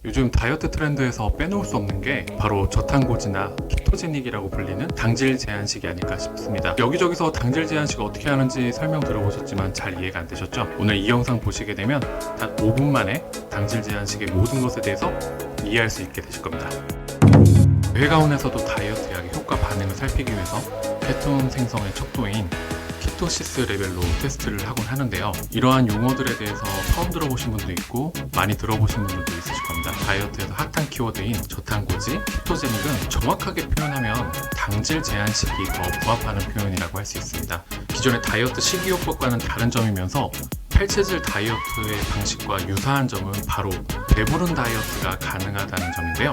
요즘 다이어트 트렌드에서 빼놓을 수 없는 게 바로 저탄고지나 키토제닉이라고 불리는 당질 제한식이 아닐까 싶습니다. 여기저기서 당질 제한식 어떻게 하는지 설명 들어보셨지만 잘 이해가 안 되셨죠? 오늘 이 영상 보시게 되면 단 5분 만에 당질 제한식의 모든 것에 대해서 이해할 수 있게 되실 겁니다. 뇌가온에서도 다이어트 약의 효과 반응을 살피기 위해서 케톤 생성의 척도인 키토시스 레벨로 테스트를 하곤 하는데요. 이러한 용어들에 대해서 처음 들어보신 분도 있고 많이 들어보신 분들도 있으실 겁니다. 다이어트에서 핫한 키워드인 저탄고지, 키토제닉은 정확하게 표현하면 당질 제한식이 더 부합하는 표현이라고 할 수 있습니다. 기존의 다이어트 식이요법과는 다른 점이면서 폐체질 다이어트의 방식과 유사한 점은 바로 배부른 다이어트가 가능하다는 점인데요.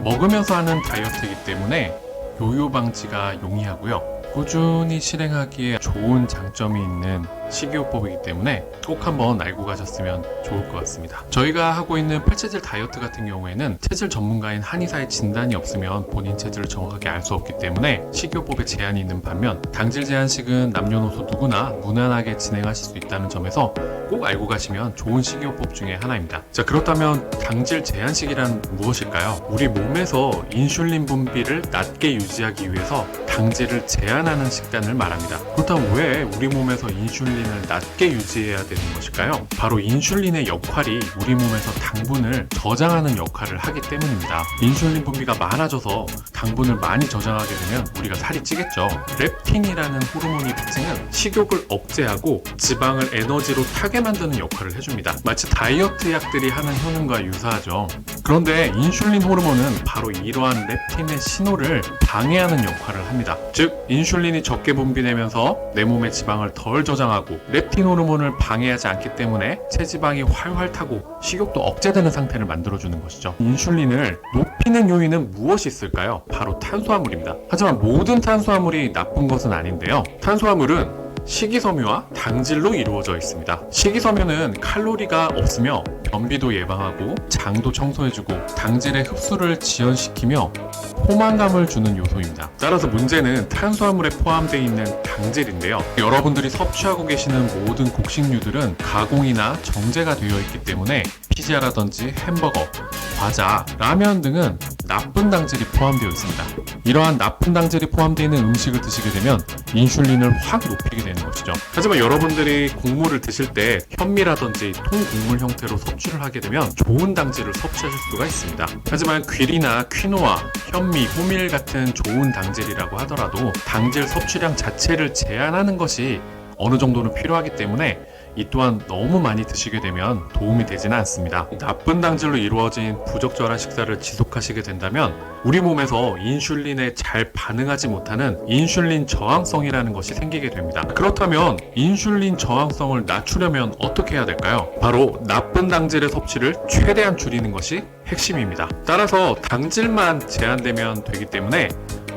먹으면서 하는 다이어트이기 때문에 요요 방지가 용이하고요. 꾸준히 실행하기에 좋은 장점이 있는 식이요법이기 때문에 꼭 한번 알고 가셨으면 좋을 것 같습니다. 저희가 하고 있는 폐체질 다이어트 같은 경우에는 체질 전문가인 한의사의 진단이 없으면 본인 체질을 정확하게 알 수 없기 때문에 식이요법에 제한이 있는 반면 당질 제한식은 남녀노소 누구나 무난하게 진행하실 수 있다는 점에서 꼭 알고 가시면 좋은 식이요법 중에 하나입니다. 자, 그렇다면 당질 제한식이란 무엇일까요? 우리 몸에서 인슐린 분비를 낮게 유지하기 위해서 당질을 제한하는 식단을 말합니다. 그렇다면 왜 우리 몸에서 인슐린을 낮게 유지해야 되는 것일까요? 바로 인슐린의 역할이 우리 몸에서 당분을 저장하는 역할을 하기 때문입니다. 인슐린 분비가 많아져서 당분을 많이 저장하게 되면 우리가 살이 찌겠죠. 렙틴이라는 호르몬의 특징은 식욕을 억제하고 지방을 에너지로 타게 만드는 역할을 해줍니다. 마치 다이어트 약들이 하는 효능과 유사하죠. 그런데 인슐린 호르몬은 바로 이러한 렙틴의 신호를 방해하는 역할을 합니다. 즉, 인슐린이 적게 분비되면서 내 몸의 지방을 덜 저장하고 렙틴 호르몬을 방해하지 않기 때문에 체지방이 활활 타고 식욕도 억제되는 상태를 만들어주는 것이죠. 인슐린을 높이는 요인은 무엇이 있을까요? 바로 탄수화물입니다. 하지만 모든 탄수화물이 나쁜 것은 아닌데요. 탄수화물은 식이섬유와 당질로 이루어져 있습니다. 식이섬유는 칼로리가 없으며 변비도 예방하고 장도 청소해주고 당질의 흡수를 지연시키며 포만감을 주는 요소입니다. 따라서 문제는 탄수화물에 포함되어 있는 당질인데요. 여러분들이 섭취하고 계시는 모든 곡식류들은 가공이나 정제가 되어 있기 때문에 피자라든지 햄버거, 과자, 라면 등은 나쁜 당질이 포함되어 있습니다. 이러한 나쁜 당질이 포함되어 있는 음식을 드시게 되면 인슐린을 확 높이게 되는 것이죠. 하지만 여러분들이 곡물을 드실 때 현미라든지 통곡물 형태로 섭취를 하게 되면 좋은 당질을 섭취하실 수가 있습니다. 하지만 귀리나 퀴노아, 현미, 호밀 같은 좋은 당질이라고 하더라도 당질 섭취량 자체를 제한하는 것이 어느 정도는 필요하기 때문에 이 또한 너무 많이 드시게 되면 도움이 되지는 않습니다. 나쁜 당질로 이루어진 부적절한 식사를 지속하시게 된다면 우리 몸에서 인슐린에 잘 반응하지 못하는 인슐린 저항성이라는 것이 생기게 됩니다. 그렇다면 인슐린 저항성을 낮추려면 어떻게 해야 될까요? 바로 나쁜 당질의 섭취를 최대한 줄이는 것이 핵심입니다. 따라서 당질만 제한되면 되기 때문에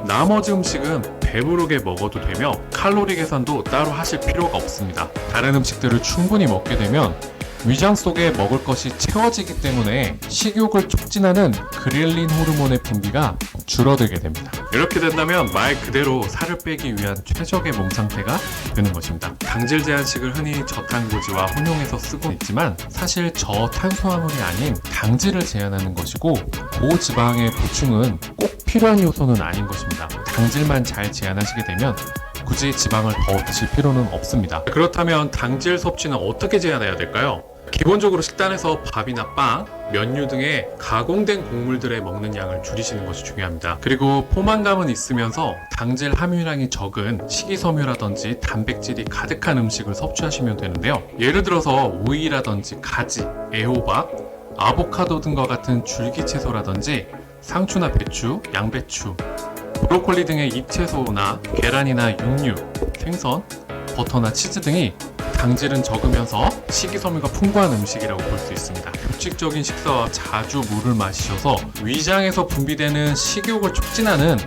나머지 음식은 배부르게 먹어도 되며 칼로리 계산도 따로 하실 필요가 없습니다. 다른 음식들을 충분히 먹게 되면 위장 속에 먹을 것이 채워지기 때문에 식욕을 촉진하는 그렐린 호르몬의 분비가 줄어들게 됩니다. 이렇게 된다면 말 그대로 살을 빼기 위한 최적의 몸 상태가 되는 것입니다. 당질 제한식을 흔히 저탄고지와 혼용해서 쓰고 있지만 사실 저탄수화물이 아닌 당질을 제한하는 것이고 고지방의 보충은 꼭 필요한 요소는 아닌 것입니다. 당질만 잘 제한하시게 되면 굳이 지방을 더 드실 필요는 없습니다. 그렇다면 당질 섭취는 어떻게 제한해야 될까요? 기본적으로 식단에서 밥이나 빵, 면류 등의 가공된 곡물들에 먹는 양을 줄이시는 것이 중요합니다. 그리고 포만감은 있으면서 당질 함유량이 적은 식이섬유라든지 단백질이 가득한 음식을 섭취하시면 되는데요. 예를 들어서 오이라든지 가지, 애호박, 아보카도 등과 같은 줄기채소라든지 상추나 배추, 양배추, 브로콜리 등의 잎채소나 계란이나 육류, 생선, 버터나 치즈 등이 당질은 적으면서 식이섬유가 풍부한 음식이라고 볼 수 있습니다. 규칙적인 식사와 자주 물을 마시셔서 위장에서 분비되는 식욕을 촉진하는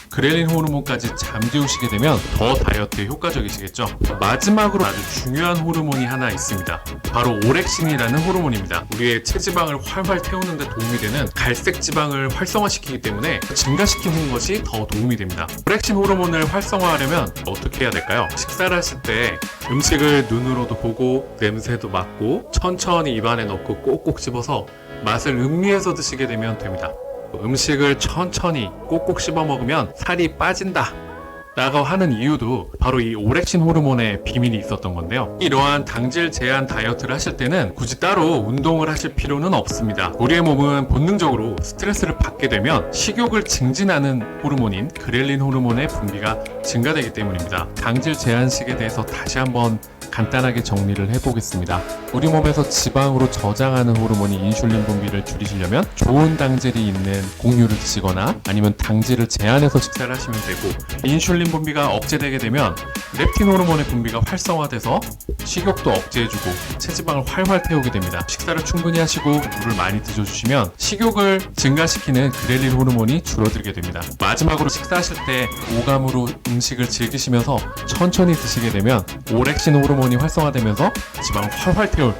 그렐린 호르몬까지 잠재우시게 되면 더 다이어트에 효과적이시겠죠. 마지막으로 아주 중요한 호르몬이 하나 있습니다. 바로 오렉신이라는 호르몬입니다. 우리의 체지방을 활활 태우는 데 도움이 되는 갈색 지방을 활성화시키기 때문에 증가시키는 것이 더 도움이 됩니다. 오렉신 호르몬을 활성화하려면 어떻게 해야 될까요? 식사를 하실 때 음식을 눈으로도 보고 냄새도 맡고 천천히 입안에 넣고 꼭꼭 씹어서 맛을 음미해서 드시게 되면 됩니다. 음식을 천천히 꼭꼭 씹어 먹으면 살이 빠진다 라고 하는 이유도 바로 이 오렉신 호르몬의 비밀이 있었던 건데요. 이러한 당질 제한 다이어트를 하실 때는 굳이 따로 운동을 하실 필요는 없습니다. 우리의 몸은 본능적으로 스트레스를 받게 되면 식욕을 증진하는 호르몬인 그렐린 호르몬의 분비가 증가되기 때문입니다. 당질 제한식에 대해서 다시 한번 간단하게 정리를 해보겠습니다. 우리 몸에서 지방으로 저장하는 호르몬인 인슐린 분비를 줄이시려면 좋은 당질이 있는 곡류를 드시거나 아니면 당질을 제한해서 식사를 하시면 되고, 인슐린 분비가 억제되게 되면 렙틴 호르몬의 분비가 활성화돼서 식욕도 억제해주고 체지방을 활활 태우게 됩니다. 식사를 충분히 하시고 물을 많이 드셔주시면 식욕을 증가시키는 그렐린 호르몬이 줄어들게 됩니다. 마지막으로 식사하실 때 오감으로 음식을 즐기시면서 천천히 드시게 되면 오렉신 호르몬이 활성화되면서 지방을 활활 태울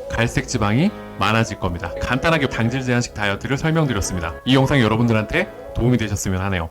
갈색 지방이 많아질 겁니다. 간단하게 당질 제한식 다이어트를 설명드렸습니다. 이 영상이 여러분들한테 도움이 되셨으면 하네요.